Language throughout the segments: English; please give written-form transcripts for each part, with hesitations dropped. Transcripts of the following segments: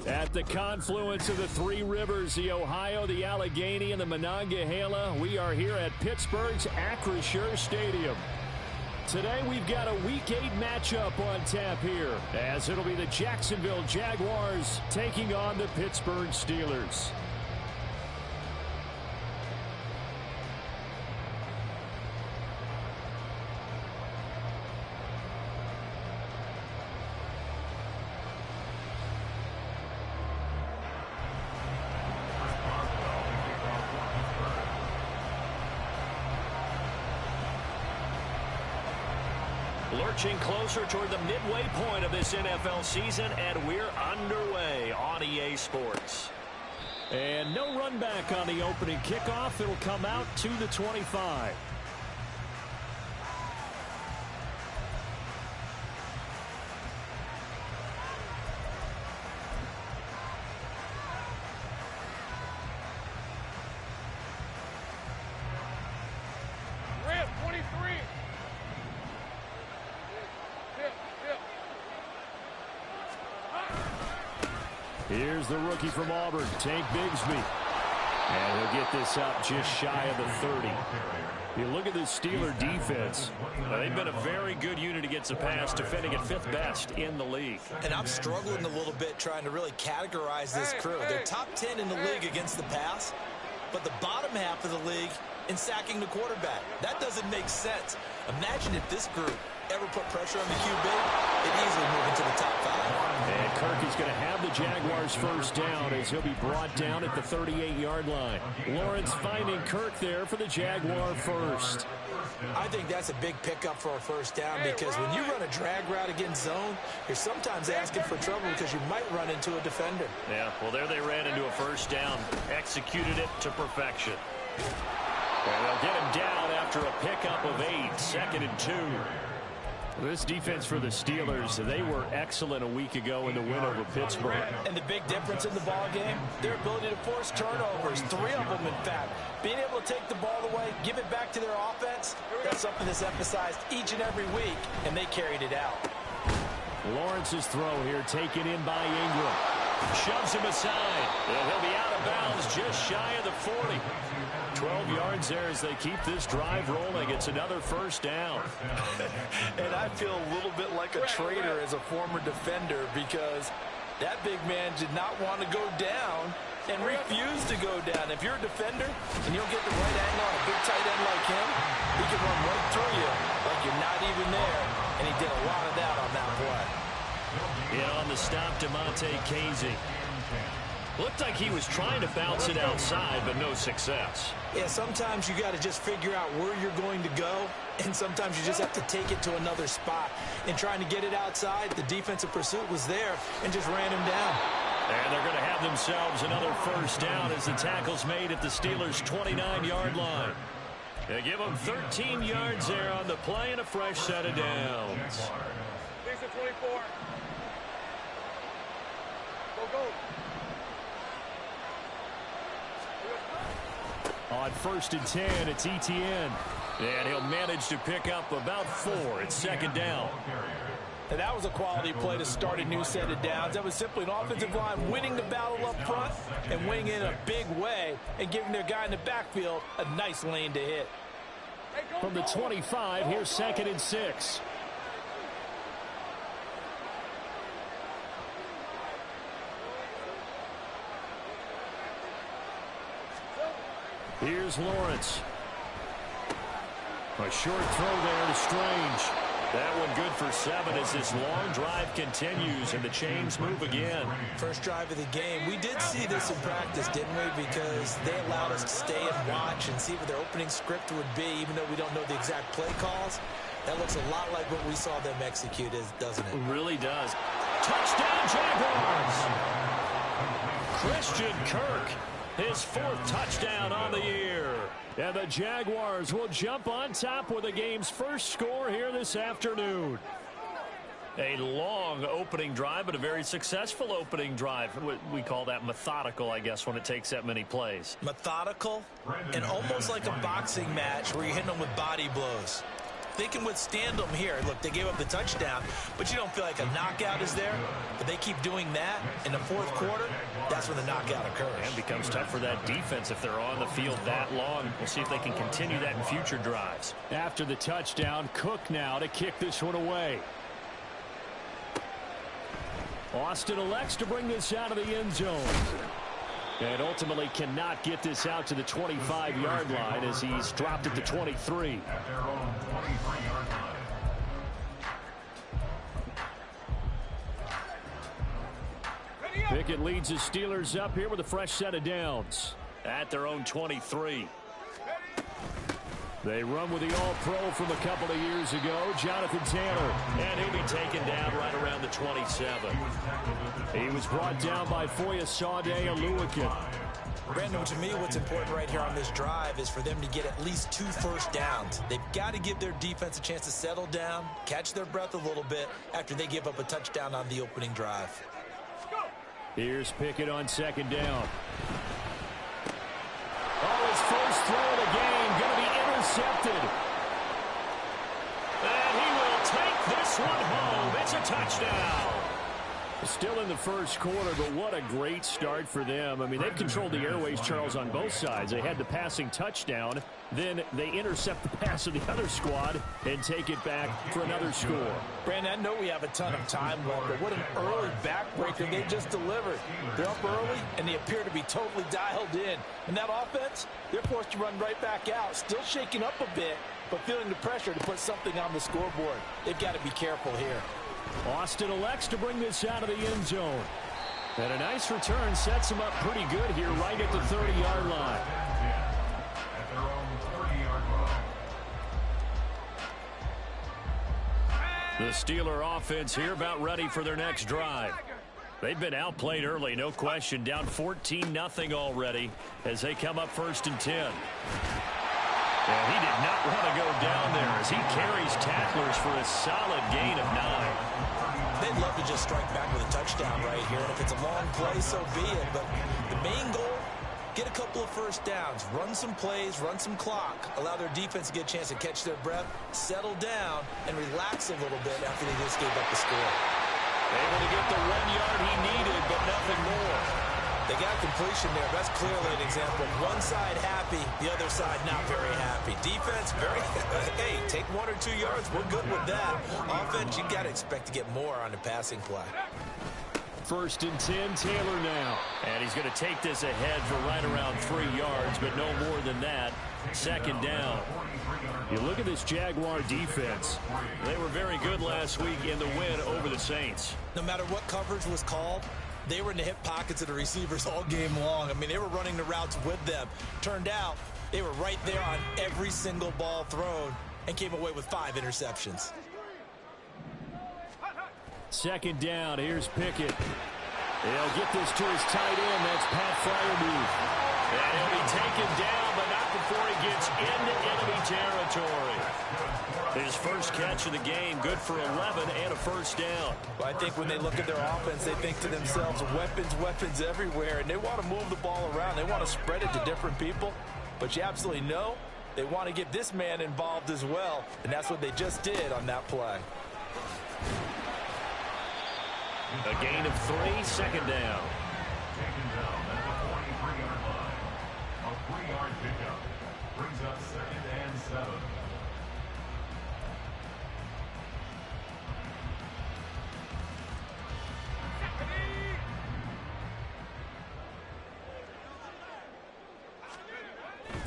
At the confluence of the three rivers, the Ohio, the Allegheny, and the Monongahela, we are here at Pittsburgh's Acrisure Stadium. Today we've got a Week 8 matchup on tap here, as it'll be the Jacksonville Jaguars taking on the Pittsburgh Steelers. Lurching closer toward the midway point of this NFL season, and we're underway on EA Sports. And no run back on the opening kickoff. It'll come out to the 25. Here's the rookie from Auburn, Tank Bigsby. And he'll get this up just shy of the 30. You look at the Steeler defense. They've been a very good unit against the pass, defending at 5th best in the league. And I'm struggling a little bit trying to really categorize this crew. They're top 10 in the league against the pass, but the bottom half of the league in sacking the quarterback. That doesn't make sense. Imagine if this group ever put pressure on the QB, they'd easily move into the top 5. And Kirk is going to have the Jaguars first down as he'll be brought down at the 38-yard line. Lawrence finding Kirk there for the Jaguar first. I think that's a big pickup for a first down, because when you run a drag route against zone, you're sometimes asking for trouble because you might run into a defender. Yeah, well, there they ran into a first down, executed it to perfection. And they'll get him down after a pickup of 8, 2nd and 2. This defense for the Steelers, they were excellent a week ago in the win over Pittsburgh. And the big difference in the ball game, their ability to force turnovers, 3 of them in fact. Being able to take the ball away, give it back to their offense, that's something that's emphasized each and every week, and they carried it out. Lawrence's throw here taken in by Ingram. Shoves him aside. And he'll be out of bounds just shy of the 40. 12 yards there as they keep this drive rolling. It's another first down. And I feel a little bit like a traitor as a former defender, because that big man did not want to go down and refused to go down. If you're a defender and you'll get the right angle on a big tight end like him, he can run right through you like you're not even there. And he did a lot of that on that play. And on the stop, DeMonte Casey. Looked like he was trying to bounce it outside, but no success. Yeah, sometimes you got to just figure out where you're going to go, and sometimes you just have to take it to another spot. In trying to get it outside, the defensive pursuit was there and just ran him down. And they're going to have themselves another first down as the tackle's made at the Steelers' 29-yard line. They give them 13 yards there on the play and a fresh set of downs. 24. Go. On 1st and 10, it's ETN. And he'll manage to pick up about 4. It's 2nd down. And that was a quality play to start a new set of downs. That was simply an offensive line winning the battle up front and winning in a big way and giving their guy in the backfield a nice lane to hit. From the 25, here's 2nd and 6. Here's Lawrence. A short throw there to Strange. That one good for 7 as this long drive continues and the chains move again. First drive of the game. We did see this in practice, didn't we? Because they allowed us to stay and watch and see what their opening script would be, even though we don't know the exact play calls. That looks a lot like what we saw them execute, doesn't it? It really does. Touchdown, Jaguars! Christian Kirk, his 4th touchdown on the year. And the Jaguars will jump on top with the game's first score here this afternoon. A long opening drive, but a very successful opening drive. We call that methodical, I guess, when it takes that many plays. Methodical and almost like a boxing match where you're hitting them with body blows. they can withstand them here. Look, they gave up the touchdown, but you don't feel like a knockout is there. But they keep doing that in the fourth quarter, that's when the knockout occurs. And it becomes tough for that defense if they're on the field that long. We'll see if they can continue that in future drives. After the touchdown, Cook now to kick this one away. Austin elects to bring this out of the end zone. And ultimately cannot get this out to the 25-yard line as he's dropped at the 23. Pickett leads the Steelers up here with a fresh set of downs. At their own 23. They run with the all-pro from a couple of years ago, Jonathan Taylor. And he'll be taken down right around the 27. He was brought down by Foyesade Oluwakin. Brandon, to me, what's important right here on this drive is for them to get at least 2 first downs. They've got to give their defense a chance to settle down, catch their breath a little bit after they give up a touchdown on the opening drive. Here's Pickett on second down. Oh, his first throw of the game going to be intercepted. And he will take this one home. It's a touchdown. Still in the first quarter, but what a great start for them. I mean, they've controlled the airways, Charles, on both sides. They had the passing touchdown. Then they intercept the pass of the other squad and take it back for another score. Brandon, I know we have a ton of time left, but what an early backbreaker they just delivered. They're up early, and they appear to be totally dialed in. And that offense, they're forced to run right back out, still shaking up a bit, but feeling the pressure to put something on the scoreboard. They've got to be careful here. Austin elects to bring this out of the end zone. And a nice return sets him up pretty good here right at the 30-yard line. The Steeler offense here about ready for their next drive. They've been outplayed early, no question. Down 14-0 already as they come up 1st and 10. And he did not want to go down there as he carries tacklers for a solid gain of 9. They'd love to just strike back with a touchdown right here. And if it's a long play, so be it. But the main goal, get a couple of first downs, run some plays, run some clock, allow their defense to get a chance to catch their breath, settle down, and relax a little bit after they just gave up the score. Able to get the 1 yard he needed, but nothing more. They got completion there. That's clearly an example. One side happy, the other side not very happy. Defense, very, hey, take 1 or 2 yards. We're good with that. Offense, you got to expect to get more on the passing play. 1st and 10, Taylor now. And he's going to take this ahead for right around 3 yards, but no more than that. 2nd down. You look at this Jaguar defense. They were very good last week in the win over the Saints. No matter what coverage was called, they were in the hip pockets of the receivers all game long. I mean, they were running the routes with them. Turned out, they were right there on every single ball thrown and came away with 5 interceptions. 2nd down. Here's Pickett. He'll get this to his tight end. That's Pat Freiermuth. And he'll be taken down, but not before he gets into enemy territory. His first catch of the game, good for 11 and a 1st down. Well, I think when they look at their offense, they think to themselves, weapons everywhere, and they want to move the ball around. They want to spread it to different people, but you absolutely know they want to get this man involved as well, and that's what they just did on that play. A gain of 3, 2nd down. Taken down at the 23-yard line. A 3-yard pickup brings up 2nd and 7.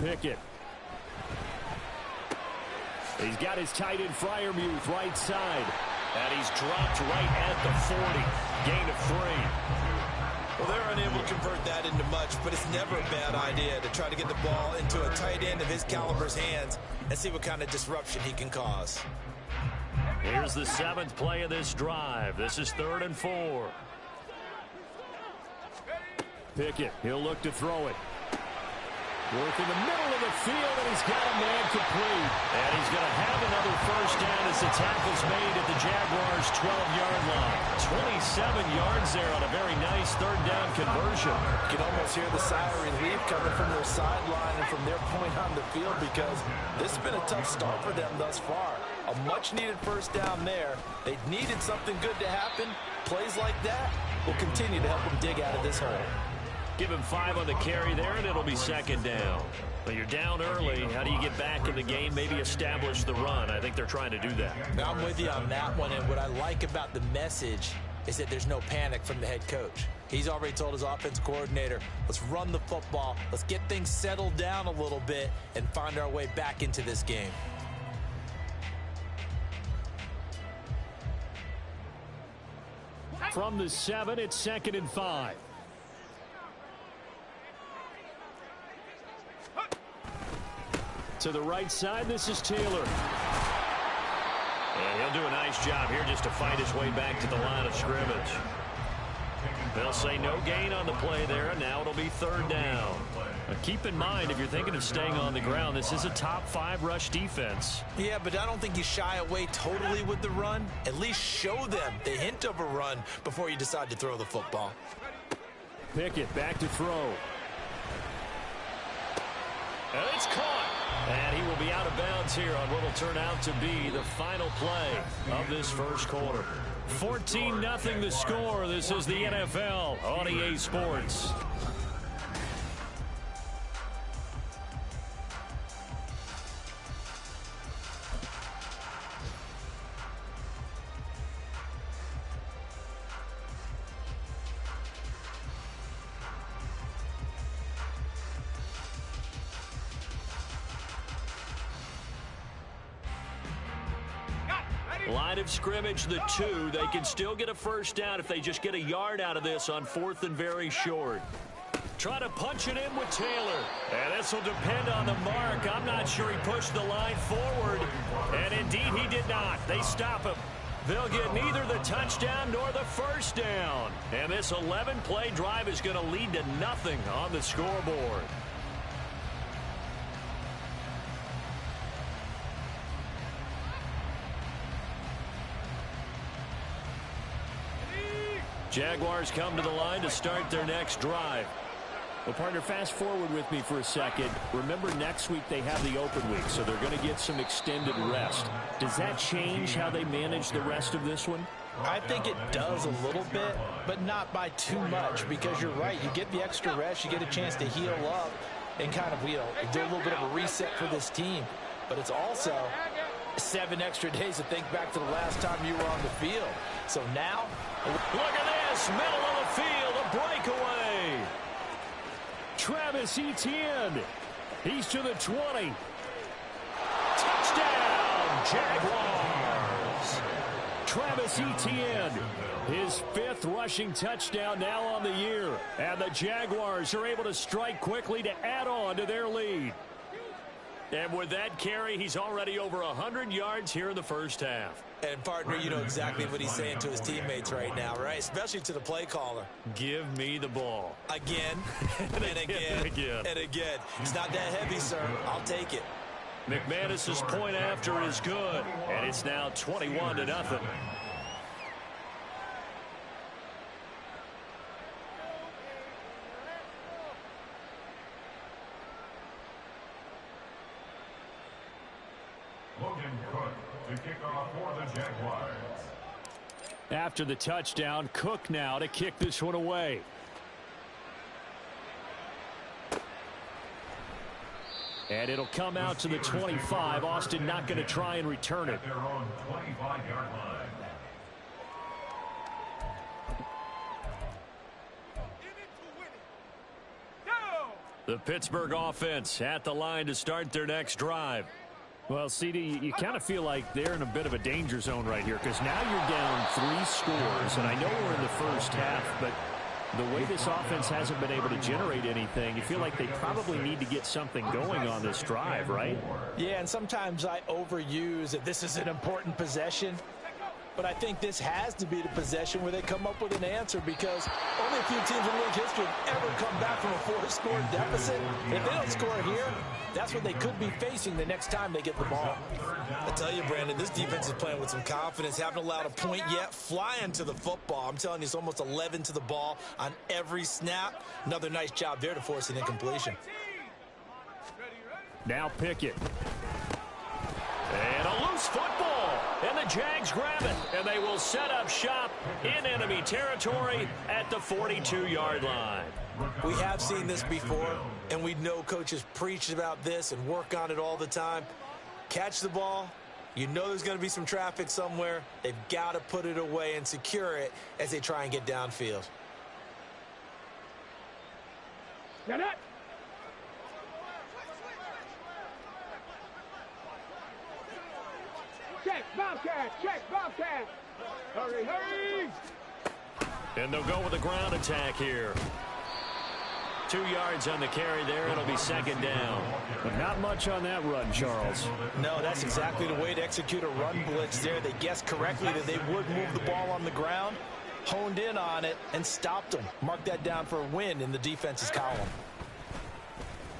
Pickett. He's got his tight end Freiermuth right side. And he's dropped right at the 40. Gain of 3. Well, they're unable to convert that into much, but it's never a bad idea to try to get the ball into a tight end of his caliber's hands and see what kind of disruption he can cause. Here's the 7th play of this drive. This is 3rd and 4. Pickett, he'll look to throw it. Work in the middle of the field, and he's got a man complete. And he's going to have another 1st down as the tackle's made at the Jaguars' 12-yard line. 27 yards there on a very nice 3rd down conversion. You can almost hear the sigh of relief coming from their sideline and from their point on the field because this has been a tough start for them thus far. A much-needed first down there. They needed something good to happen. Plays like that will continue to help them dig out of this hole. Give him 5 on the carry there, and it'll be second down. But you're down early. How do you get back in the game, maybe establish the run? I think they're trying to do that. I'm with you on that one, and what I like about the message is that there's no panic from the head coach. He's already told his offense coordinator, let's run the football, let's get things settled down a little bit and find our way back into this game. From the 7, it's 2nd and 5. To the right side, this is Taylor. And he'll do a nice job here just to fight his way back to the line of scrimmage. They'll say no gain on the play there, and now it'll be 3rd down. Now keep in mind, if you're thinking of staying on the ground, this is a top 5 rush defense. Yeah, but I don't think you shy away totally with the run. At least show them the hint of a run before you decide to throw the football. Pickett back to throw. And it's caught. And he will be out of bounds here on what will turn out to be the final play of this first quarter. 14-0 the score. This is the NFL on EA Sports. Line of scrimmage, the 2. They can still get a first down if they just get a yard out of this on 4th and very short. Try to punch it in with Taylor. And this will depend on the mark. I'm not sure he pushed the line forward. And indeed he did not. They stop him. They'll get neither the touchdown nor the first down. And this 11-play drive is going to lead to nothing on the scoreboard. Jaguars come to the line to start their next drive. Well, partner, fast forward with me for a second. Remember, next week they have the open week, so they're going to get some extended rest. Does that change how they manage the rest of this one? I think it does a little bit, but not by too much, because you're right. You get the extra rest, you get a chance to heal up and kind of, do a little bit of a reset for this team. But it's also 7 extra days to think back to the last time you were on the field. So now, look at this, middle of the field, a breakaway. Travis Etienne. He's to the 20. Touchdown, Jaguars. Travis Etienne, his 5th rushing touchdown now on the year. And the Jaguars are able to strike quickly to add on to their lead. And with that carry, he's already over 100 yards here in the first half. And, partner, you know exactly what he's saying to his teammates right now, right? Especially to the play caller. Give me the ball. Again, and again, and again. It's not that heavy, sir. I'll take it. McManus's point after is good, and it's now 21-0. To kick off for the Jaguars. After the touchdown, Cook now to kick this one away. And it'll come out to the 25. Austin not going to try and return it. At their own 25-yard line. The Pittsburgh offense at the line to start their next drive. Well, CD, you kind of feel like they're in a bit of a danger zone right here, because now you're down 3 scores, and I know we're in the first half, but the way this offense hasn't been able to generate anything, you feel like they probably need to get something going on this drive, right? Yeah, and sometimes I overuse that this is an important possession. But I think this has to be the possession where they come up with an answer, because only a few teams in league history have ever come back from a 4-score deficit. If they don't score here, that's what they could be facing the next time they get the ball. I tell you, Brandon, this defense is playing with some confidence. Haven't allowed a point yet. Flying to the football. I'm telling you, it's almost 11 to the ball on every snap. Another nice job there to force an incompletion. Now Pickett. And a loose football. And the Jags grab it, and they will set up shop in enemy territory at the 42-yard line. We have seen this before, and we know coaches preach about this and work on it all the time. Catch the ball. You know there's going to be some traffic somewhere. They've got to put it away and secure it as they try and get downfield. Get it! Check, Bobcat! Check, Bobcat! Hurry, hurry! And they'll go with a ground attack here. 2 yards on the carry there. It'll be second down. But not much on that run, Charles. No, that's exactly the way to execute a run blitz there. They guessed correctly that they would move the ball on the ground, honed in on it, and stopped them. Mark that down for a win in the defense's column.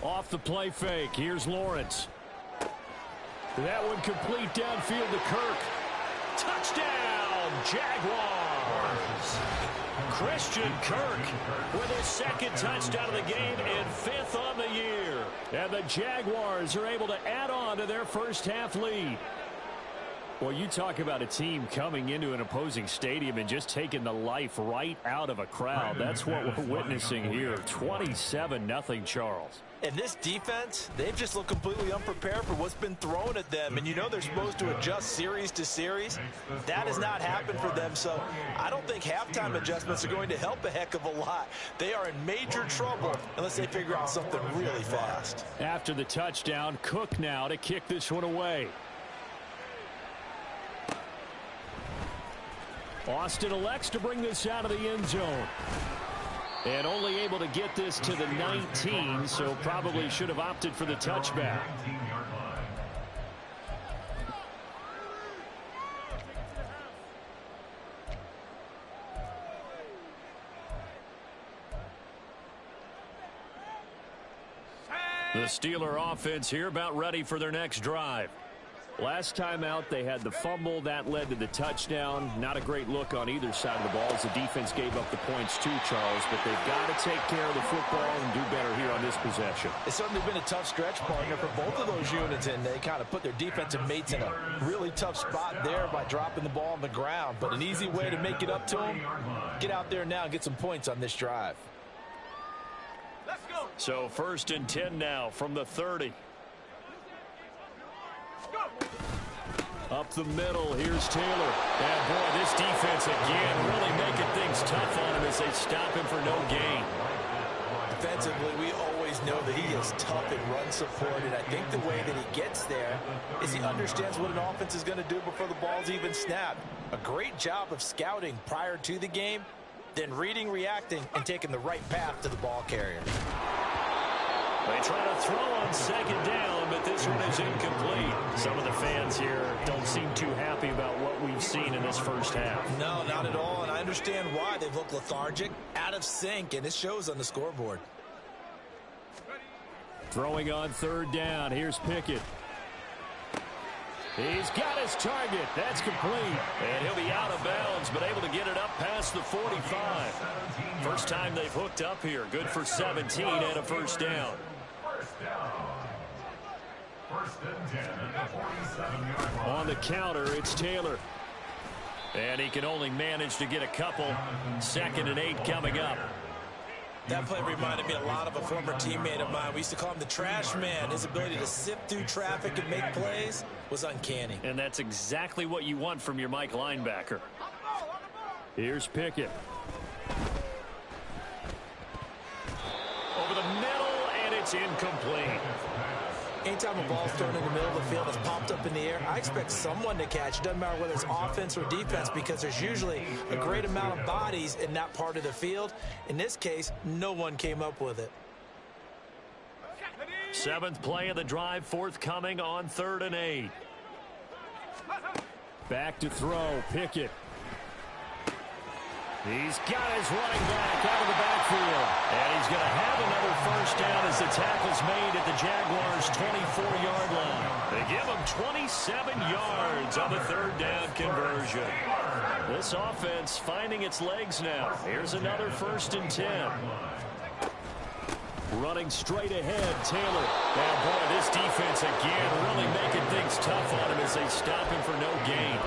Off the play fake. Here's Lawrence. That one complete downfield to Kirk. Touchdown, Jaguars! Christian Kirk with his second touchdown of the game and 5th on the year. And the Jaguars are able to add on to their first half lead. Well, you talk about a team coming into an opposing stadium and just taking the life right out of a crowd. That's what we're witnessing here. 27-0, Charles. And this defense, they've just looked completely unprepared for what's been thrown at them. And you know they're supposed to adjust series to series. That has not happened for them, so I don't think halftime adjustments are going to help a heck of a lot. They are in major trouble unless they figure out something really fast. After the touchdown, Cook now to kick this one away. Austin elects to bring this out of the end zone. And only able to get this to the 19, so probably should have opted for the touchback. The Steeler offense here about ready for their next drive. Last time out, they had the fumble. That led to the touchdown. Not a great look on either side of the ball as the defense gave up the points too, Charles. But they've got to take care of the football and do better here on this possession. It's certainly been a tough stretch, partner, for both of those units, and they kind of put their defensive mates in a really tough spot there by dropping the ball on the ground. But an easy way to make it up to them, get out there now and get some points on this drive. Let's go! So 1st and 10 now from the 30. Up the middle, here's Taylor. And boy, this defense again really making things tough on him as they stop him for no gain. Defensively, we always know that he is tough in run support, and I think the way that he gets there is he understands what an offense is going to do before the ball's even snapped. A great job of scouting prior to the game, then reading, reacting, and taking the right path to the ball carrier. They try to throw on second down, but this one is incomplete. Some of the fans here don't seem too happy about what we've seen in this first half. No, not at all, and I understand why. They've looked lethargic, out of sync, and it shows on the scoreboard. Throwing on 3rd down. Here's Pickett. He's got his target. That's complete. And he'll be out of bounds, but able to get it up past the 45. First time they've hooked up here. Good for 17 and a first down. On the counter, it's Taylor. And he can only manage to get a couple. 2nd and 8 coming up. That play reminded me a lot of a former teammate of mine. We used to call him the trash man. His ability to sift through traffic and make plays was uncanny. And that's exactly what you want from your Mike linebacker. Here's Pickett. Over the middle, and it's incomplete. Anytime a ball's thrown in the middle of the field that's popped up in the air, I expect someone to catch. It doesn't matter whether it's offense or defense, because there's usually a great amount of bodies in that part of the field. In this case, no one came up with it. 7th play of the drive, forthcoming on 3rd and 8. Back to throw, Pickett. He's got his running back out of the backfield. And he's going to have another first down as the tackle's made at the Jaguars' 24-yard line. They give him 27 yards on the 3rd down conversion. This offense finding its legs now. Here's another 1st and 10. Running straight ahead, Taylor. And boy, this defense again really making things tough on him as they stop him for no gain.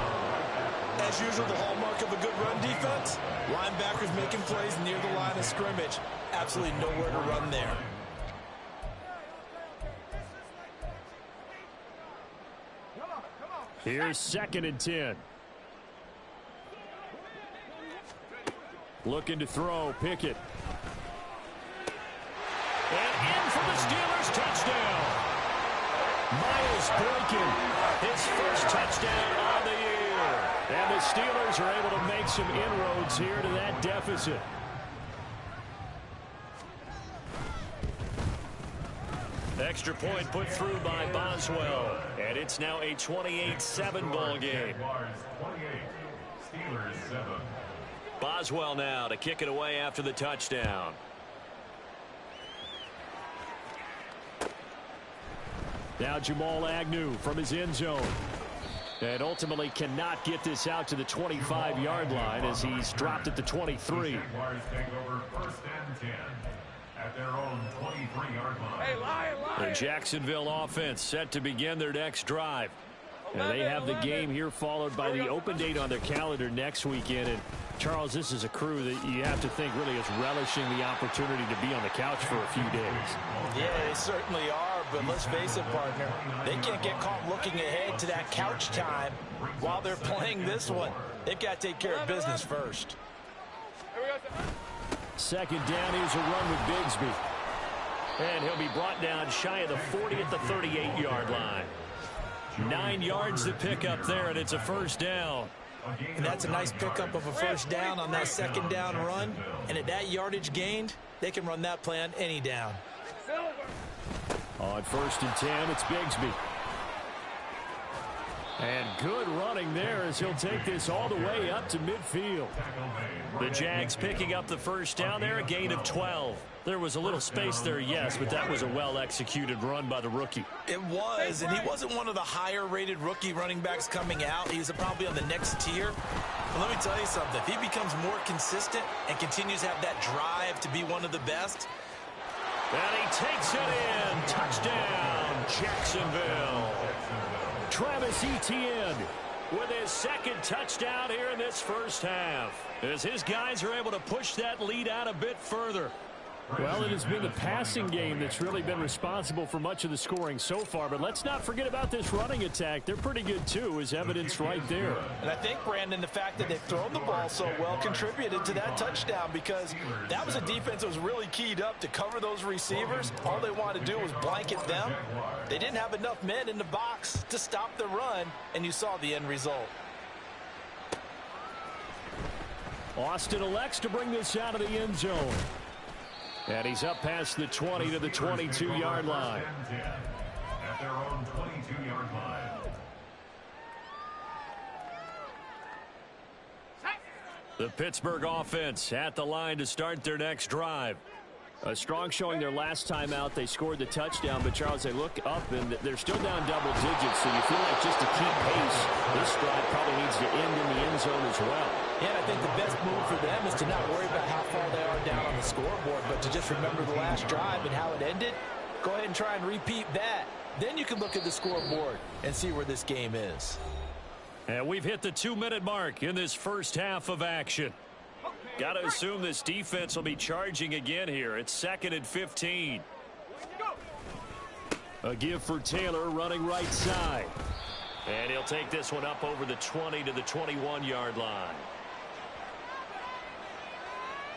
As usual, the hallmark of a good run defense, linebackers making plays near the line of scrimmage. Absolutely nowhere to run there. Here's 2nd and 10. Looking to throw, Pickett. And in for the Steelers, touchdown. Miles Boykin, His first touchdown on the year. and the Steelers are able to make some inroads here to that deficit. Extra point put through by Boswell. And it's now a 28-7 ball game. Steelers 7. Boswell now to kick it away after the touchdown. Now Jamal Agnew from his end zone. And ultimately cannot get this out to the 25-yard line as he's dropped at the 23. Jaguars take over 1st and 10 at their own 23-yard line. Hey, lion. The Jacksonville offense set to begin their next drive. And they have the game here followed by the open date on their calendar next weekend. And Charles, this is a crew that you have to think really is relishing the opportunity to be on the couch for a few days. Yeah, they certainly are, but let's face it, partner. They can't get caught looking ahead to that couch time while they're playing this one. They've got to take care of business first. 2nd down, here's a run with Bigsby. And he'll be brought down shy of the 40 at the 38-yard line. 9 yards to pick up there, and it's a 1st down. And that's a nice pickup of a 1st down on that 2nd down run. And at that yardage gained, they can run that play on any down. On 1st and 10, it's Bigsby. And good running there as he'll take this all the way up to midfield. The Jags picking up the 1st down there, a gain of 12. There was a little space there, yes, but that was a well-executed run by the rookie. It was, and he wasn't one of the higher-rated rookie running backs coming out. He's probably on the next tier. But let me tell you something. If he becomes more consistent and continues to have that drive to be one of the best. And he takes it in. Touchdown, Jacksonville. Travis Etienne With his 2nd touchdown here in this 1st half. As his guys are able to push that lead out a bit further. Well, it has been the passing game that's really been responsible for much of the scoring so far. But let's not forget about this running attack. They're pretty good, too, as evidenced right there. And I think, Brandon, the fact that they've thrown the ball so well contributed to that touchdown because that was a defense that was really keyed up to cover those receivers. All they wanted to do was blanket them. They didn't have enough men in the box to stop the run, and you saw the end result. Austin elects to bring this out of the end zone. And he's up past the 20 to the 22-yard line. At their own 22-yard line. The Pittsburgh offense at the line to start their next drive. A strong showing their last time out. They scored the touchdown, but Charles, they look up and they're still down double digits, so you feel like just to keep pace, this drive probably needs to end in the end zone as well. Yeah, and I think the best move for them is to not worry about how far they are down on the scoreboard, but to just remember the last drive and how it ended. Go ahead and try and repeat that. Then you can look at the scoreboard and see where this game is. And we've hit the 2-minute mark in this 1st half of action. Got to assume this defense will be charging again here. It's 2nd and 15. A give for Taylor running right side. And he'll take this one up over the 20 to the 21-yard line.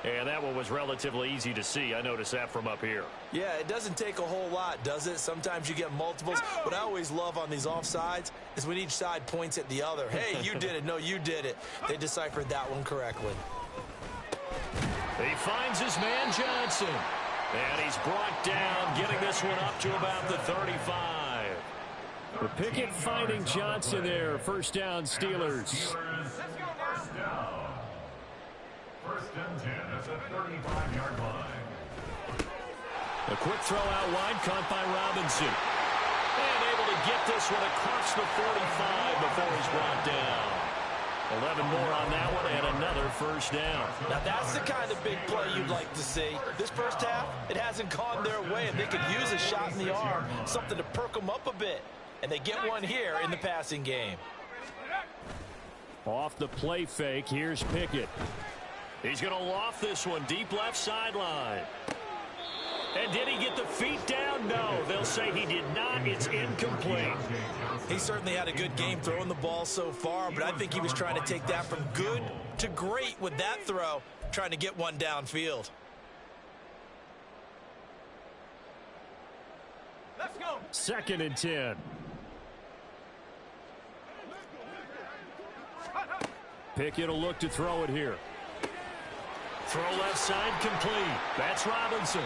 And that one was relatively easy to see. I noticed that from up here. Yeah, it doesn't take a whole lot, does it? Sometimes you get multiples. What I always love on these offsides is when each side points at the other. Hey, you did it. No, you did it. They deciphered that one correctly. He finds his man Johnson. And he's brought down, getting this one up to about the 35. The Pickett finding Johnson there. 1st down, Steelers. First down. 1st and 10 at the 35-yard line. A quick throw out wide, caught by Robinson. And able to get this one across the 45 before he's brought down. 11 more on that one and another 1st down. Now that's the kind of big play you'd like to see. This 1st half, it hasn't gone their way, and they could use a shot in the arm, something to perk them up a bit. and they get one here in the passing game. Off the play fake, here's Pickett. He's going to loft this one deep left sideline. And did he get the feet down? No, they'll say he did not. It's incomplete. He certainly had a good game throwing the ball so far, but I think he was trying to take that from good to great with that throw, trying to get one downfield. Let's go. 2nd and 10. Pickett will look to throw it here. Throw left side complete. That's Robinson.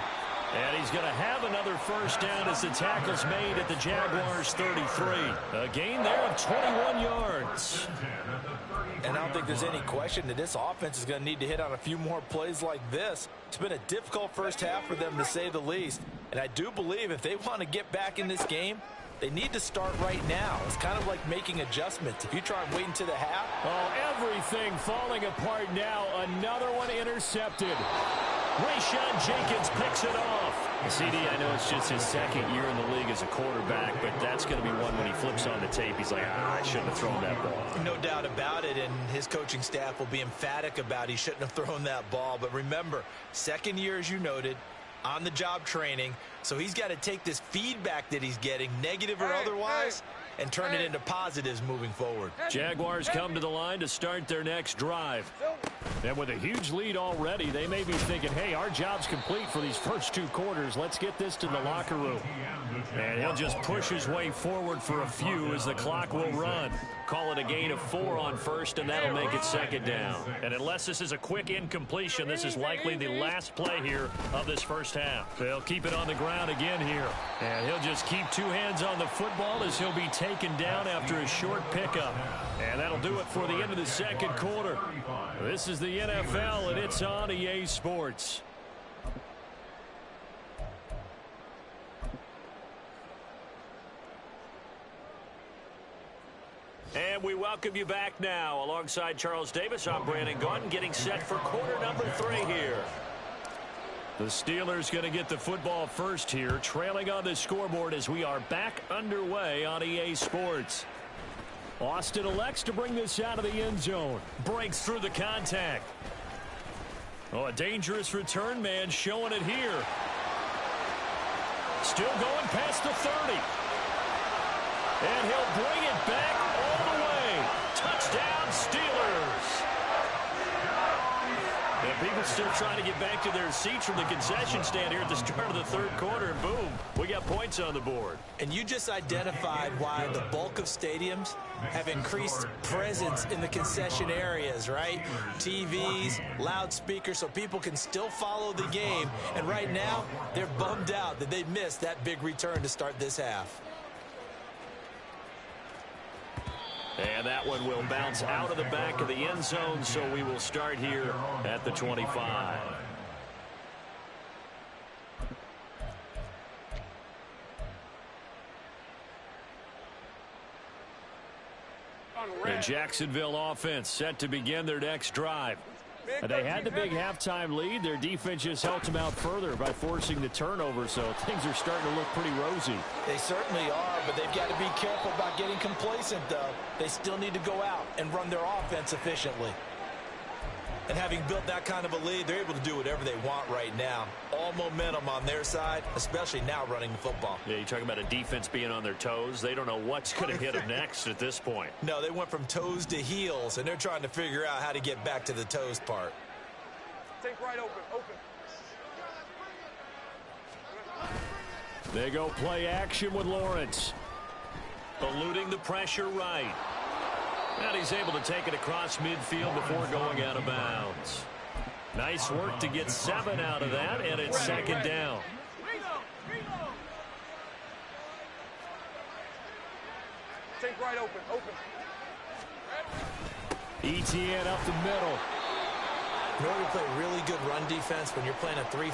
And he's going to have another first down as the tackle's made at the Jaguars' 33. A gain there of 21 yards. And I don't think there's any question that this offense is going to need to hit on a few more plays like this. It's been a difficult first half for them, to say the least. And I do believe if they want to get back in this game, they need to start right now. It's kind of like making adjustments. If you try and wait until the half. Oh, everything falling apart now. Another one intercepted. Rayshon Jenkins picks it off. CD, I know it's just his 2nd year in the league as a quarterback, but that's going to be one when he flips on the tape. He's like, I shouldn't have thrown that ball. No doubt about it, and his coaching staff will be emphatic about he shouldn't have thrown that ball. But remember, 2nd year, as you noted, on-the-job training, so he's got to take this feedback that he's getting, negative or otherwise, and turn it into positives moving forward. Jaguars come to the line to start their next drive. And with a huge lead already, they may be thinking, hey, our job's complete for these first 2 quarters. Let's get this to the locker room. And he'll just push his way forward for a few as the clock will run. Call it a gain of 4 on first, and that'll make it 2nd down. And unless this is a quick incompletion, this is likely the last play here of this first half. They'll keep it on the ground again here. And he'll just keep 2 hands on the football as he'll be taken down after a short pickup. And that'll do it for the end of the 2nd quarter. This is the NFL, and it's on EA Sports. And we welcome you back now. Alongside Charles Davis, I'm Brandon Gaudin, getting set for quarter number 3 here. The Steelers going to get the football first here, trailing on the scoreboard as we are back underway on EA Sports. Austin elects to bring this out of the end zone. Breaks through the contact. Oh, a dangerous return man showing it here. Still going past the 30. And he'll bring it back all the way. Touchdown, Steelers. And people still trying to get back to their seats from the concession stand here at the start of the 3rd quarter. And boom, we got points on the board. And you just identified why the bulk of stadiums have increased presence in the concession areas, right? TVs, loudspeakers, so people can still follow the game. And right now, they're bummed out that they missed that big return to start this half. And that one will bounce out of the back of the end zone, so we will start here at the 25. The Jacksonville offense set to begin their next drive. They had the big halftime lead. Their defense just helped them out further by forcing the turnover, so things are starting to look pretty rosy. They certainly are, but they've got to be careful about getting complacent, though. They still need to go out and run their offense efficiently. And having built that kind of a lead, they're able to do whatever they want right now. All momentum on their side, especially now running the football. Yeah, you're talking about a defense being on their toes. They don't know what's going to hit them next at this point. No, they went from toes to heels, and they're trying to figure out how to get back to the toes part. Take right open. They go play action with Lawrence. Eluding the pressure right. And he's able to take it across midfield before going out of bounds. Nice work to get 7 out of that, and it's 2nd down. Take right open. ETN up the middle. In order to play really good run defense when you're playing a 3-4,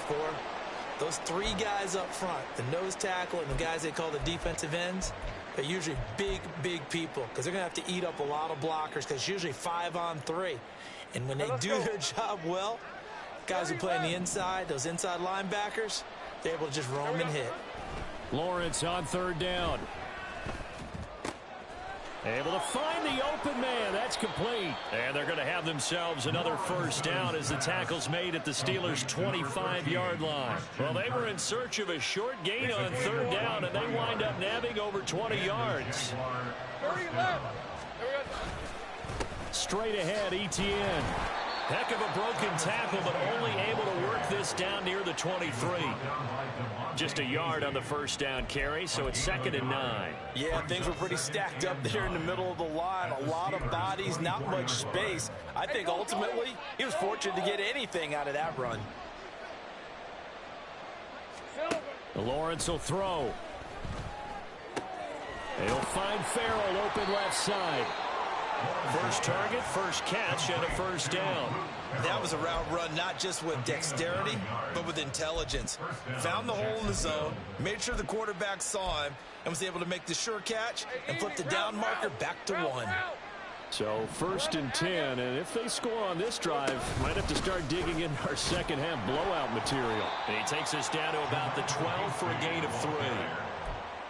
those 3 guys up front, the nose tackle and the guys they call the defensive ends, they're usually big people because they're going to have to eat up a lot of blockers because it's usually 5-on-3. And when they do their job well, guys who play on the inside, those inside linebackers, they're able to just roam and hit. Lawrence on 3rd down. Able to find the open man. That's complete. And they're going to have themselves another first down as the tackle's made at the Steelers' 25-yard line. Well, they were in search of a short gain on third down, and they wind up nabbing over 20 yards. Straight ahead, ETN. Heck of a broken tackle, but only able to work this down near the 23. Just a yard on the first down carry, so it's 2nd and 9. Yeah, things were pretty stacked up there in the middle of the line. A lot of bodies, not much space. I think ultimately he was fortunate to get anything out of that run. Lawrence will throw. They'll find Farrell open left side. First target, first catch, and a first down. That was a route run not just with dexterity, but with intelligence. Found the hole in the zone, made sure the quarterback saw him, and was able to make the sure catch and flip the down marker back to 1. So 1st and 10, and if they score on this drive, might have to start digging in our second half blowout material. And he takes us down to about the 12 for a gain of 3.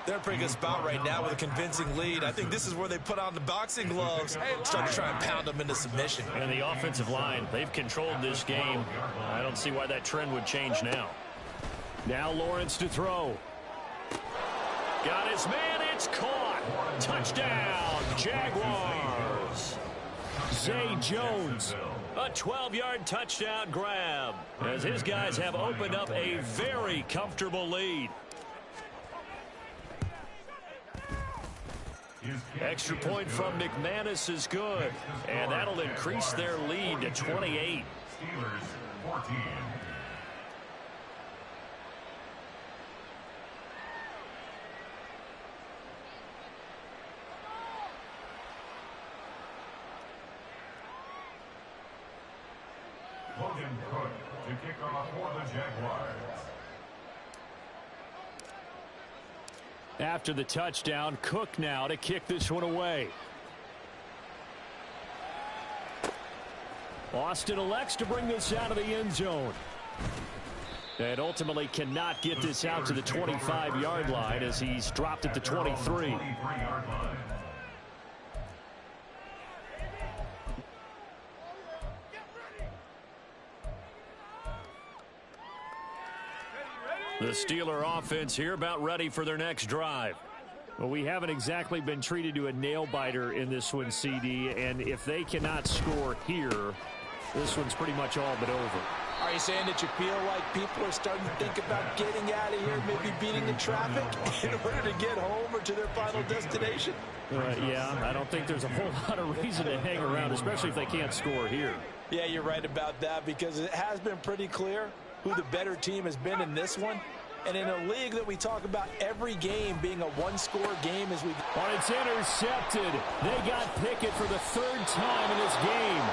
They're in a pretty good spot right now with a convincing lead. I think this is where they put on the boxing gloves, start to try and pound them into submission. And the offensive line, they've controlled this game. I don't see why that trend would change now. Now Lawrence to throw. Got his man, it's caught. Touchdown, Jaguars. Zay Jones. A 12-yard touchdown grab as his guys have opened up a very comfortable lead. Extra point from McManus is good, and that'll increase their lead to 28. Steelers 14. Logan Cook to kick off for the Jaguars. After the touchdown, Cook now to kick this one away. Austin elects to bring this out of the end zone. And ultimately cannot get this out to the 25-yard line as he's dropped at the 23. The Steeler offense here about ready for their next drive. Well, we haven't exactly been treated to a nail-biter in this one, CD, and if they cannot score here, this one's pretty much all but over. Are you saying that you feel like people are starting to think about getting out of here, maybe beating the traffic in order to get home or to their final destination? Yeah, I don't think there's a whole lot of reason to hang around, especially if they can't score here. Yeah, you're right about that because it has been pretty clear who the better team has been in this one. And in a league that we talk about every game being a one-score game as we... Oh, it's intercepted. They got Pickett for the 3rd time in this game.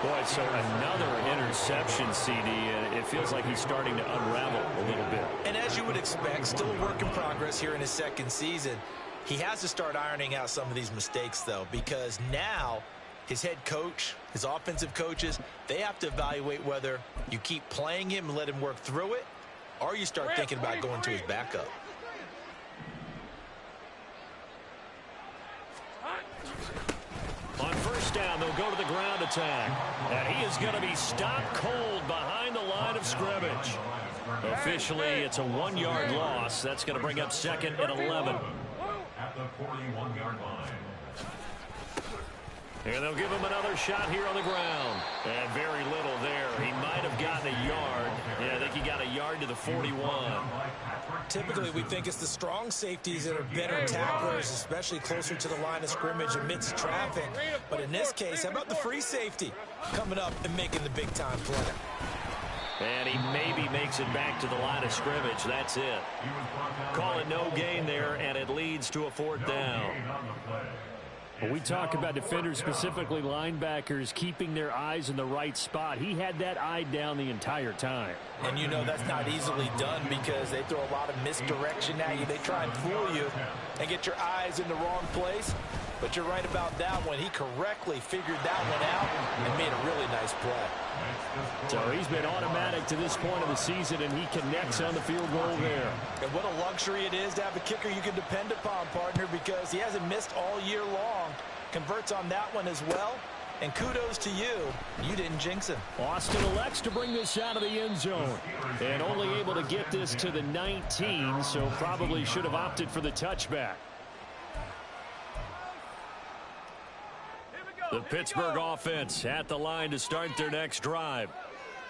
Boy, so another interception, CD. It feels like he's starting to unravel a little bit. And as you would expect, still a work in progress here in his 2nd season. He has to start ironing out some of these mistakes, though, because now his head coach, his offensive coaches, they have to evaluate whether you keep playing him and let him work through it, or you start thinking about going to his backup. On first down, they'll go to the ground attack. And he is going to be stopped cold behind the line of scrimmage. Officially, it's a 1-yard loss. That's going to bring up 2nd and 11. At the 41-yard line. And they'll give him another shot here on the ground. And very little there. He might have gotten a yard. Yeah, I think he got a yard to the 41. Typically, we think it's the strong safeties that are better tacklers, especially closer to the line of scrimmage amidst traffic. But in this case, how about the free safety coming up and making the big-time play? And he maybe makes it back to the line of scrimmage. That's it. Call it no gain there, and it leads to a 4th down. When we talk about defenders, specifically linebackers, keeping their eyes in the right spot, he had that eye down the entire time. And you know that's not easily done because they throw a lot of misdirection at you. They try and fool you and get your eyes in the wrong place. But you're right about that one. He correctly figured that one out and made a really nice play. So he's been automatic to this point of the season, and he connects on the field goal there. And what a luxury it is to have a kicker you can depend upon, partner, because he hasn't missed best all year long. Converts on that one as well. And kudos to you. You didn't jinx him. Austin elects to bring this out of the end zone. And only able to get this to the 19, so probably should have opted for the touchback. The Pittsburgh offense at the line to start their next drive.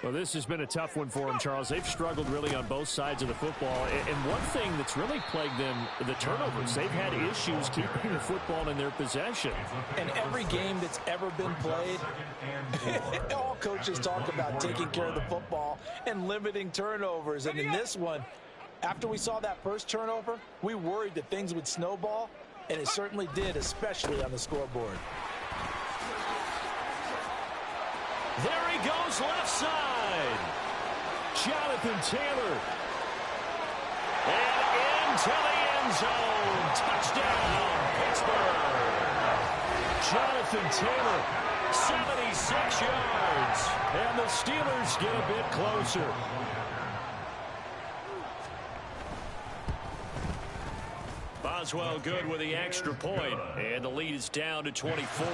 Well, this has been a tough one for them, Charles. They've struggled really on both sides of the football. And one thing that's really plagued them, the turnovers. They've had issues keeping the football in their possession. And every game that's ever been played, all coaches talk about taking care of the football and limiting turnovers. And in this one, after we saw that first turnover, we worried that things would snowball, and it certainly did, especially on the scoreboard. There he goes, left side. Jonathan Taylor. And into the end zone. Touchdown, Pittsburgh. Jonathan Taylor, 76 yards. And the Steelers get a bit closer. Boswell good with the extra point, and the lead is down to 24.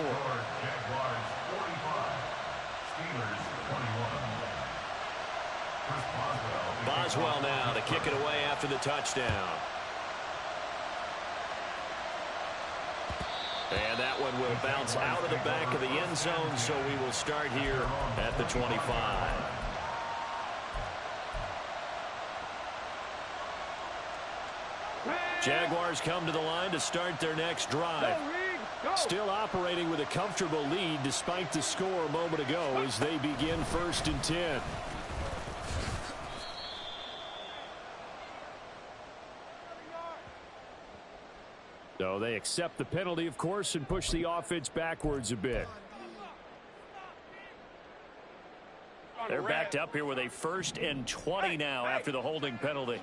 Boswell now to kick it away after the touchdown. And that one will bounce out of the back of the end zone, so we will start here at the 25. Jaguars come to the line to start their next drive. Still operating with a comfortable lead despite the score a moment ago as they begin 1st and 10. So they accept the penalty, of course, and push the offense backwards a bit. They're backed up here with a 1st and 20 now after the holding penalty.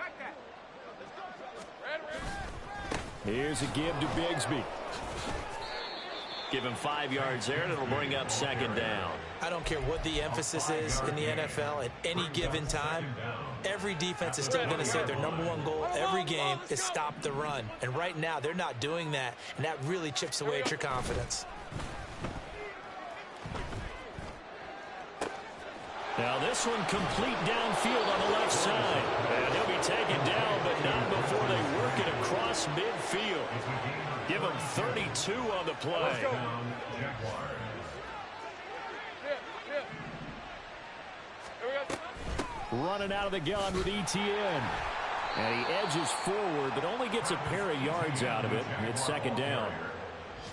Here's a give to Bigsby. Give him 5 yards there, and it'll bring up 2nd down. I don't care what the emphasis is in the NFL at any given time. Every defense is still going to say their #1 goal every game is stop the run. And right now, they're not doing that, and that really chips away at your confidence. Now this one complete downfield on the left side. And he'll be taken down, but not before they work it across midfield. Give him 32 on the play. Running out of the gun with ETN. And he edges forward, but only gets a pair of yards out of it. It's 2nd down.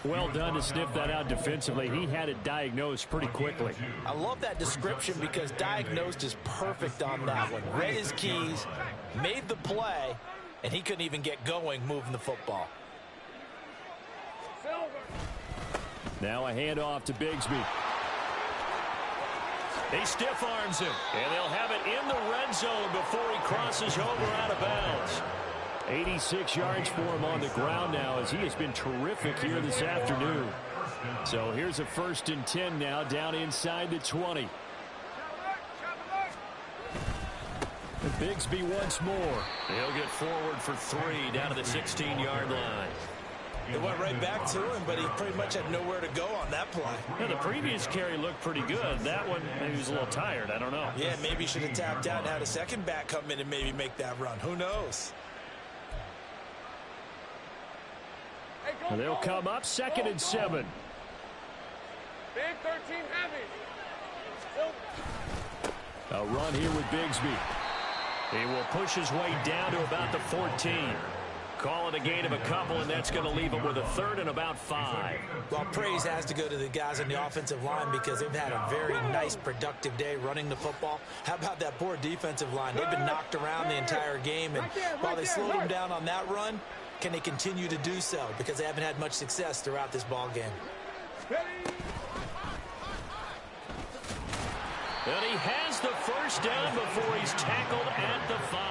Well done to sniff that out defensively. He had it diagnosed pretty quickly. I love that description because diagnosed is perfect on that one. Read his keys, made the play, and he couldn't even get going moving the football. Now a handoff to Bigsby. He stiff arms him, and they'll have it in the red zone before he crosses over out of bounds. 86 yards for him on the ground now as he has been terrific here this afternoon. So here's a 1st and 10 now down inside the 20. And Bigsby once more. He'll get forward for 3 down to the 16-yard line. It went right back to him, but he pretty much had nowhere to go on that play. Yeah, the previous carry looked pretty good. That one, maybe he was a little tired. I don't know. Yeah, maybe he should have tapped out and had a second back come in and maybe make that run. Who knows? And they'll come up 2nd and 7. Big 13 heavy. A run here with Bigsby. He will push his way down to about the 14. Call it a gain of a couple, and that's going to leave him with a 3rd and about 5. Well, praise has to go to the guys on the offensive line because they've had a very nice, productive day running the football. How about that poor defensive line? They've been knocked around the entire game, and while they slowed them down on that run, can they continue to do so? Because they haven't had much success throughout this ball game. And he has the 1st down before he's tackled at the 5.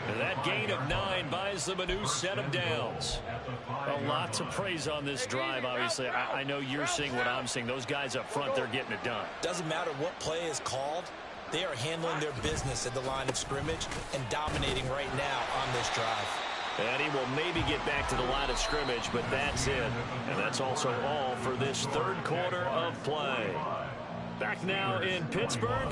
And that gain of 9 buys them a new set of downs. A lot to praise on this drive, obviously. I know you're seeing what I'm seeing. Those guys up front, they're getting it done. Doesn't matter what play is called. They are handling their business at the line of scrimmage and dominating right now on this drive. And he will maybe get back to the line of scrimmage, but that's it. And that's also all for this third quarter of play. Back now in Pittsburgh.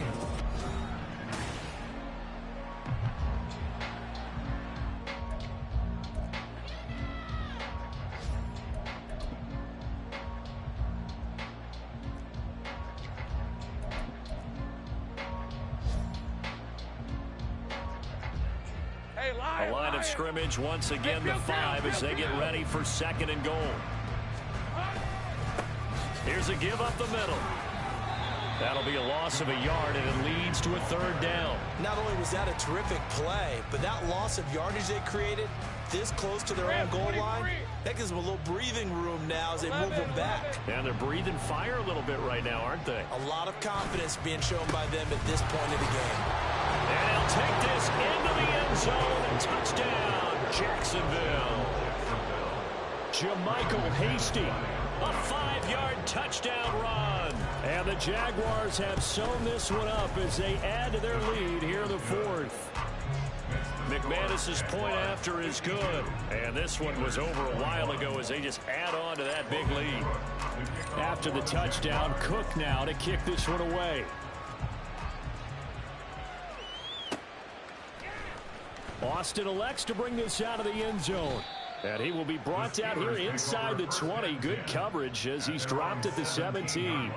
A line of scrimmage once again, the 5 as they get ready for 2nd and goal. Here's a give up the middle. That'll be a loss of a yard, and it leads to a 3rd down. Not only was that a terrific play, but that loss of yardage they created this close to their own goal line, that gives them a little breathing room now as they move them back. And they're breathing fire a little bit right now, aren't they? A lot of confidence being shown by them at this point of the game. And he'll take this into the end zone. Touchdown, Jacksonville. Jermichael Hasty. A 5-yard touchdown run. And the Jaguars have sewn this one up as they add to their lead here in the 4th. McManus's point after is good. And this one was over a while ago as they just add on to that big lead. After the touchdown, Cook now to kick this one away. Austin elects to bring this out of the end zone. And he will be brought down here inside the 20. Good coverage as he's dropped at the 17.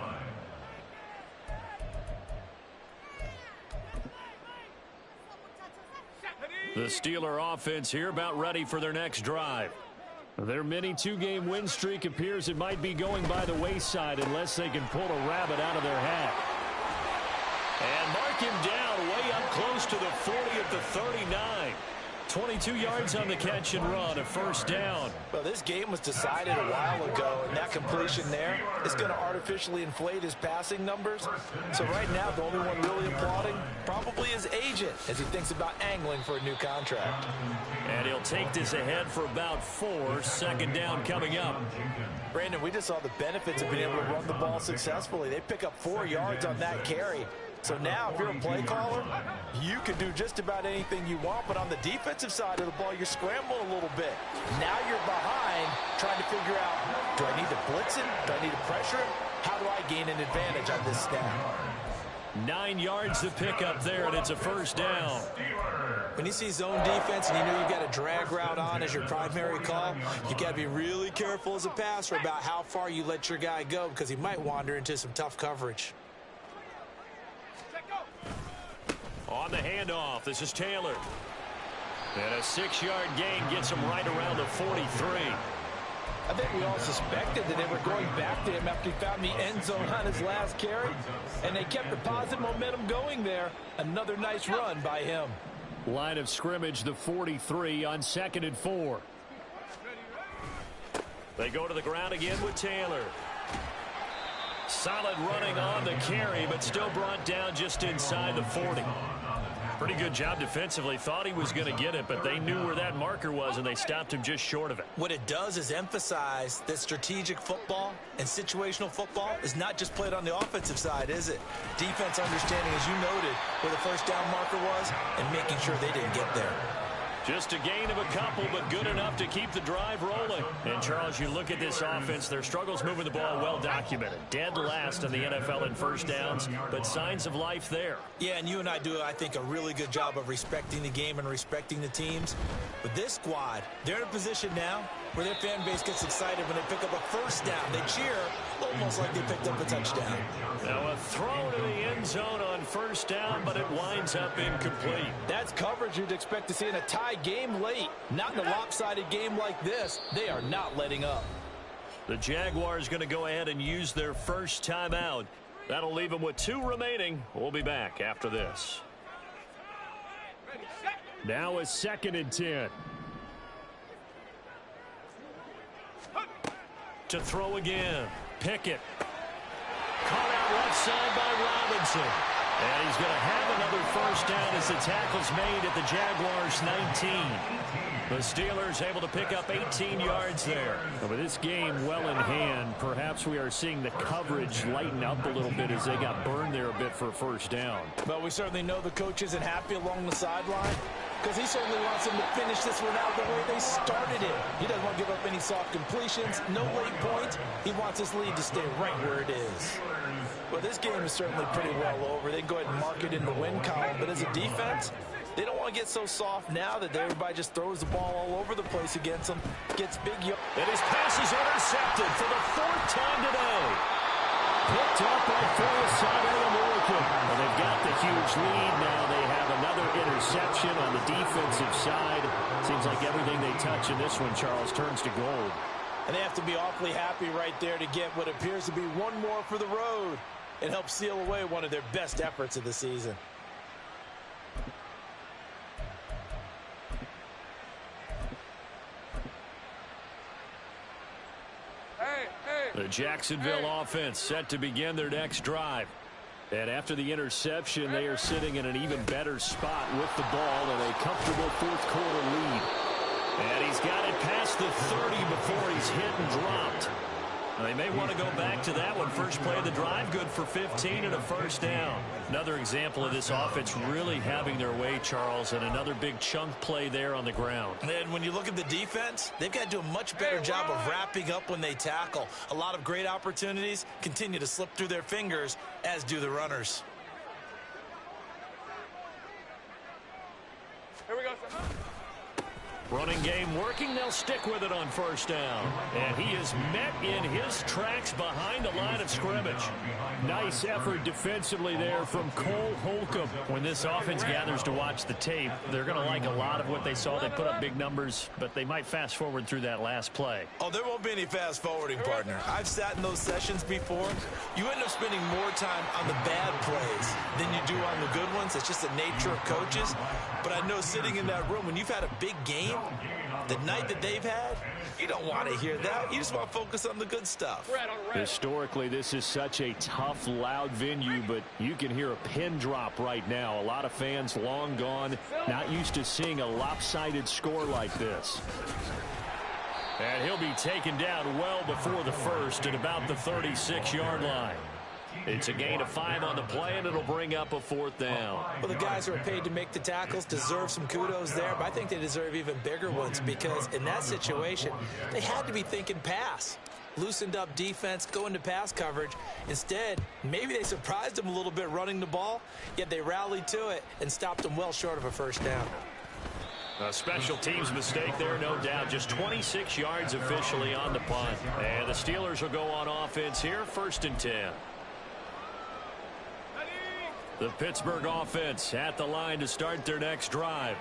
The Steeler offense here about ready for their next drive. Their mini 2-game win streak appears it might be going by the wayside unless they can pull a rabbit out of their hat. And mark him down way up close to the 40 at the 39. 22 yards on the catch and run, a 1st down. Well, this game was decided a while ago, and that completion there is going to artificially inflate his passing numbers. So right now, the only one really applauding probably his agent as he thinks about angling for a new contract. And he'll take this ahead for about 4. 2nd down coming up. Brandon, we just saw the benefits of being able to run the ball successfully. They pick up 4 yards on that carry. So now, if you're a play caller, you can do just about anything you want. But on the defensive side of the ball, you're scrambling a little bit. Now you're behind trying to figure out, do I need to blitz him? Do I need to pressure him? How do I gain an advantage on this snap? 9 yards to pick up there, and it's a 1st down. When you see zone defense and you know you've got a drag route on as your primary call, you've got to be really careful as a passer about how far you let your guy go because he might wander into some tough coverage. On the handoff, this is Taylor. And a 6-yard gain gets him right around the 43. I think we all suspected that they were going back to him after he found the end zone on his last carry. And they kept the positive momentum going there. Another nice run by him. Line of scrimmage, the 43 on 2nd and 4. They go to the ground again with Taylor. Solid running on the carry, but still brought down just inside the 40. Pretty good job defensively. Thought he was going to get it, but they knew where that marker was, and they stopped him just short of it. What it does is emphasize that strategic football and situational football is not just played on the offensive side, is it? Defense understanding, as you noted, where the 1st down marker was and making sure they didn't get there. Just a gain of a couple, but good enough to keep the drive rolling. And, Charles, you look at this offense, their struggles moving the ball well documented. Dead last in the NFL in 1st downs, but signs of life there. Yeah, and you and I do, I think, a really good job of respecting the game and respecting the teams. But this squad, they're in a position now where their fan base gets excited when they pick up a 1st down. They cheer almost like they picked up a touchdown. Now a throw to the end zone on 1st down, but it winds up incomplete. That's coverage you'd expect to see in a tie game late. Not in a lopsided game like this. They are not letting up. The Jaguars going to go ahead and use their 1st timeout. That'll leave them with 2 remaining. We'll be back after this. Now a 2nd and 10. To throw again. Pickett. Caught out left side by Robinson. And he's going to have another 1st down as the tackle's made at the Jaguars' 19. The Steelers able to pick up 18 yards there. With this game well in hand, perhaps we are seeing the coverage lighten up a little bit as they got burned there a bit for a 1st down. But we certainly know the coach isn't happy along the sideline. because he certainly wants them to finish this one out the way they started it. He doesn't want to give up any soft completions, no late points. He wants his lead to stay right where it is. Well, this game is certainly pretty well over. They can go ahead and mark it in the win column, but as a defense, they don't want to get so soft now that everybody just throws the ball all over the place against them, gets big. And his pass is intercepted for the 4th time today. Picked up by Foyesade. Well, they've got the huge lead. Now they have another interception on the defensive side. Seems like everything they touch in this one, Charles, turns to gold. And they have to be awfully happy right there to get what appears to be one more for the road. It helps seal away one of their best efforts of the season. The Jacksonville offense set to begin their next drive. And after the interception, they are sitting in an even better spot with the ball and a comfortable 4th quarter lead. And he's got it past the 30 before he's hit and dropped. They may want to go back to that one. First play of the drive, good for 15 and a first down. Another example of this offense really having their way, Charles, and another big chunk play there on the ground. And when you look at the defense, they've got to do a much better job of wrapping up when they tackle. A lot of great opportunities continue to slip through their fingers, as do the runners. Here we go, son. Running game working. They'll stick with it on first down. And he is met in his tracks behind the line of scrimmage. Nice effort defensively there from Cole Holcomb. When this offense gathers to watch the tape, they're going to like a lot of what they saw. They put up big numbers, but they might fast forward through that last play. Oh, there won't be any fast forwarding, partner. I've sat in those sessions before. You end up spending more time on the bad plays than you do on the good ones. It's just the nature of coaches. But I know sitting in that room, when you've had a big game, the night that they've had, you don't want to hear that. You just want to focus on the good stuff. Historically, this is such a tough, loud venue, but you can hear a pin drop right now. A lot of fans long gone, not used to seeing a lopsided score like this. And he'll be taken down well before the first at about the 36-yard line. It's a gain of 5 on the play, and it'll bring up a 4th down. Well, the guys who are paid to make the tackles deserve some kudos there, but I think they deserve even bigger ones because in that situation, they had to be thinking pass. Loosened up defense, go into pass coverage. Instead, maybe they surprised them a little bit running the ball, yet they rallied to it and stopped them well short of a first down. A special teams mistake there, no doubt. Just 26 yards officially on the punt. And the Steelers will go on offense here, 1st and 10. The Pittsburgh offense at the line to start their next drive.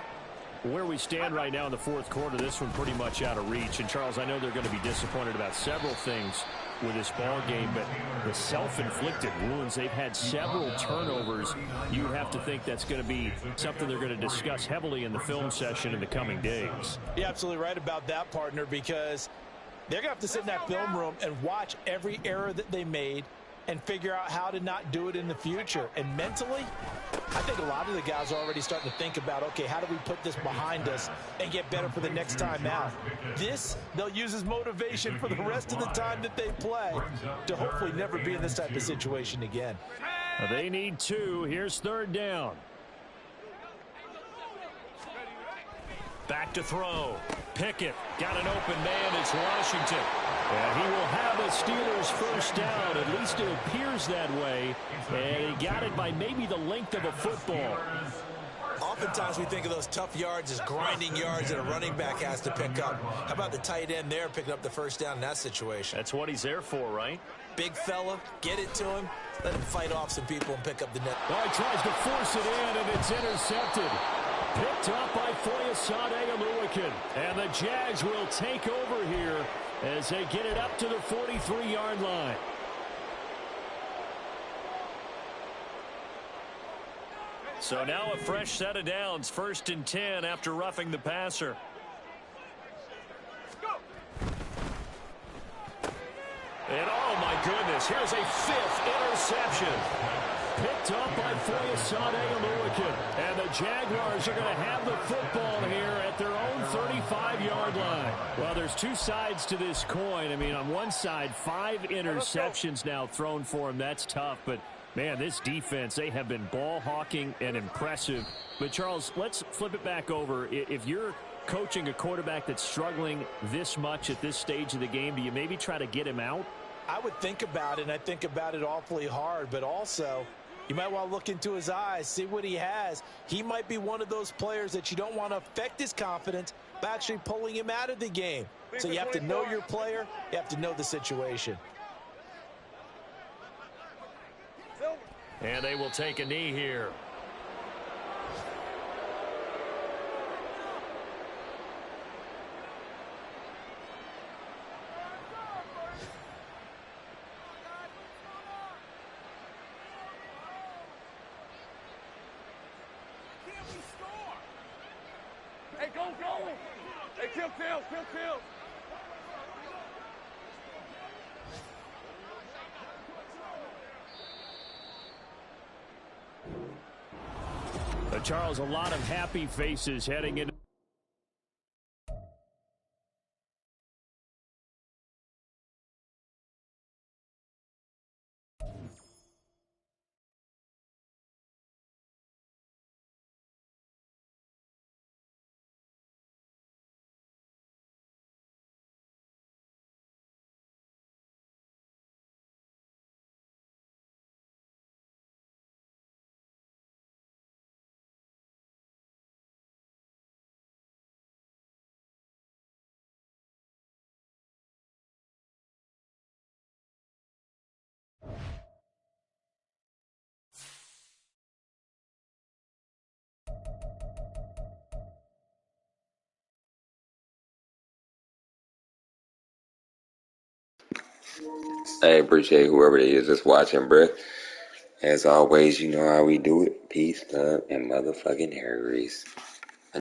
Where we stand right now in the 4th quarter, this one pretty much out of reach. And, Charles, I know they're going to be disappointed about several things with this ball game, but the self-inflicted wounds, they've had several turnovers. You have to think that's going to be something they're going to discuss heavily in the film session in the coming days. You're absolutely right about that, partner, because they're going to have to sit in that film room and watch every error that they made and figure out how to not do it in the future. And mentally, I think a lot of the guys are already starting to think about, okay, how do we put this behind us and get better for the next time out? This, they'll use as motivation for the rest of the time that they play to hopefully never be in this type of situation again. They need 2. Here's 3rd down. Back to throw. Pickett got an open man. It's Washington. And he will have a Steelers first down. At least it appears that way. And he got it by maybe the length of a football. Oftentimes we think of those tough yards as grinding yards that a running back has to pick up. How about the tight end there picking up the first down in that situation? That's what he's there for, right? Big fella, get it to him, let him fight off some people and pick up the net. Oh, he tries to force it in, and it's intercepted. Picked up by Foyesade. And the Jags will take over here as they get it up to the 43-yard line. So now a fresh set of downs, 1st and 10 after roughing the passer. And oh my goodness, here's a 5th interception. Picked up by Foyesade. And the Jaguars are going to have the football here at their own 35-yard line. Well, there's 2 sides to this coin. I mean, on one side, 5 interceptions now thrown for him. That's tough, but Man, this defense, they have been ball hawking and impressive. But, Charles, let's flip it back over. If you're coaching a quarterback that's struggling this much at this stage of the game, do you maybe try to get him out? I would think about it, and I think about it awfully hard. But also, you might want to look into his eyes, see what he has. He might be one of those players that you don't want to affect his confidence by actually pulling him out of the game. So you have to know your player. You have to know the situation. And they will take a knee here. Hey, go! Hey, kill! Charles, a lot of happy faces heading into I appreciate whoever it is that's watching, bruh. As always, you know how we do it. Peace, love, and motherfucking hair grease.